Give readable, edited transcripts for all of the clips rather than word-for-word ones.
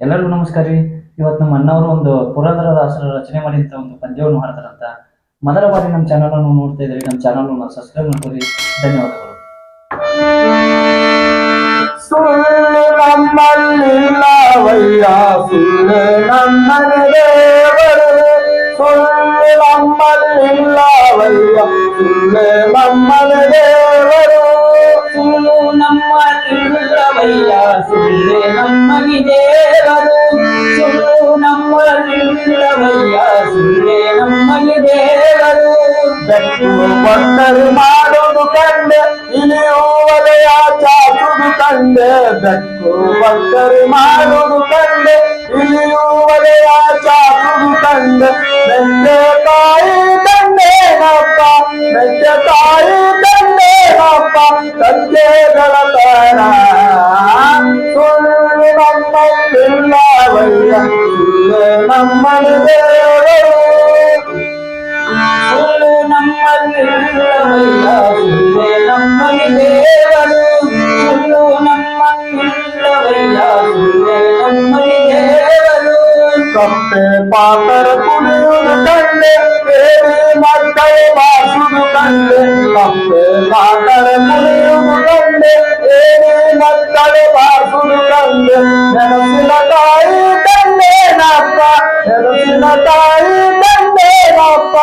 ಎಲ್ಲರಿಗೂ ನಮಸ್ಕಾರ ರೀ. ಇವತ್ತು ನಮ್ಮ ಅಣ್ಣವರು ಒಂದು ಪುರಂದರದಾಸರ ರಚನೆ ಮಾಡಿದಂತ ಒಂದು ಪದ್ಯವನ್ನು ಹಾಡ್ತಾರಂತ. ಮೊದಲ ಬಾರಿ ನಮ್ಮ ಚಾನಲ್ ಅನ್ನು ನೋಡ್ತಾ ಇದ್ದೀರಿ, ನಮ್ಮ ಚಾನಲ್ ಅನ್ನು ಸಬ್ಸ್ಕ್ರೈಬ್ ಮಾಡ್ಕೊಳ್ಳಿ. ಧನ್ಯವಾದಗಳು. ಸುಳ್ಳು ನಮ್ಮಲ್ಲಿಲ್ಲವಯ್ಯ, ಸುಳ್ಳು ನಮ್ಮ ದೇವರು. ಸುಳ್ಳು ನಮ್ಮಲ್ಲಿಲ್ಲವಯ್ಯ, ಸುಳ್ಳು ನಮ್ಮ ದೇವರು. ಸುಳ್ಳು ನಮ್ಮಲ್ಲಿಲ್ಲವಯ್ಯ, ಸುಳ್ಳೆ ನಮ್ಮನಿ ದೇವರು. ಸುಳ್ಳು ನಮ್ಮಲ್ಲಿಲ್ಲವಯ್ಯ, ಸುಳ್ಳೆ ನಮ್ಮನಿ ದೇವರು. ಬೆಕ್ಕು ಬಂದರು ಮಾಡುವುದು ಕಂಡೆ, ಇಳಿಯುವಲೆಯ ಚಾಚುದು ಕಂಡೆ. ಬೆಕ್ಕು ಬಂದರು ಮಾಡುವುದು ಕಂಡೆ, ಇಳಿಯುವಲೆಯ ಚಾಚುದು ಕಂಡೆ. ಮೆಕ್ಕೆ ತಾಯಿ ತಂದೇನಪ್ಪ, ಮೆಕ್ಕೆ ತಾಯಿ ತಂದೇನಪ್ಪ, ತಂದೆಗಳ ತರ. ಸುಳ್ಳು ನಮ್ಮಲ್ಲಿಲ್ಲವಯ್ಯ, ಸುಳ್ಳು ನಮ್ಮನಿ ದೇವರು. ಸುಳ್ಳು ನಮ್ಮಲ್ಲಿಲ್ಲವಯ್ಯ, ಸುಳ್ಳೆ ನಮ್ಮನಿ ದೇವರು. ಸುಳ್ಳು ನಮ್ಮಲ್ಲಿಲ್ಲವಯ್ಯ, ಸುಳ್ಳೆ ನಮ್ಮನಿ ದೇವರು. ಕಪ್ಪೆ ಪಾತರ ಕುಣಿಯುವುದು ಕಂಡೆ, ಬೇರೆ ಮಕ್ಕಳು ಬಾಸುದು ಕಂಡೆ. ಕಪ್ಪೆ ಪಾತರ ಕುಣಿಯುವುದು ಕಂಡೆ, ಬೇರೆ ಮಕ್ಕಳು ಬಾಸುದು ಕಂಡೆ. ನೆನಸಿನ ತಾಯಿ ತಂದೇನಪ್ಪ, ನೆನಸಿನ ತಾಯಿ ತಂದೇನಪ್ಪ,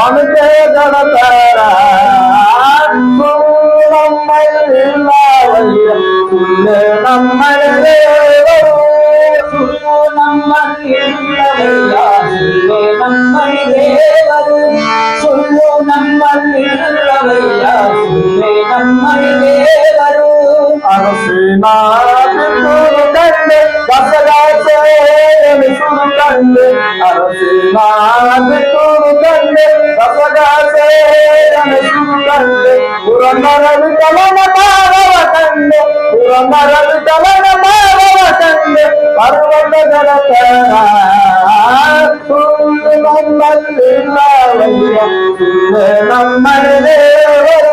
ಒಣಕೆ ಗಣತರ. ಸುಳ್ಳು ನಮ್ಮಲ್ಲಿಲ್ಲವಯ್ಯ, ಸುಳ್ಳೆ ನಮ್ಮನೆ ದೇವರು. ಸುಳ್ಳು ನಮ್ಮಲ್ಲಿಲ್ಲವಯ್ಯ, ಸುಳ್ಳೆ ನಮ್ಮನಿ ದೇವರು. ಸುಳ್ಳು ನಮ್ಮಲ್ಲಿಲ್ಲವಯ್ಯ, ಸುಳ್ಳೆ ನಮ್ಮನಿ ದೇವರು. ಅರಸಿನ ಬಿತ್ತುದು ಕಂಡೆ, ಕಸಗಾಸೆ ಎನಿಸುದು ಕಂಡೆ. ಅರಸಿನ ಬಿತ್ತುದು ಕಂಡೆ, ಕಸಗಾಸೆ ಎನಿಸುದು ಕಂಡೆ. ಪುರಂದರ ವಿಠಲನ ಭಾವವ ಕಂಡೆ, ಪುರಂದರ ವಿಠಲನ ಭಾವವ ಕಂಡೆ. ಪರ್ವತಗಳ ತರ. ಸುಳ್ಳು ನಮ್ಮಲ್ಲಿಲ್ಲವಯ್ಯ, ಸುಳ್ಳೆ ನಮ್ಮನೆ ದೇವರು.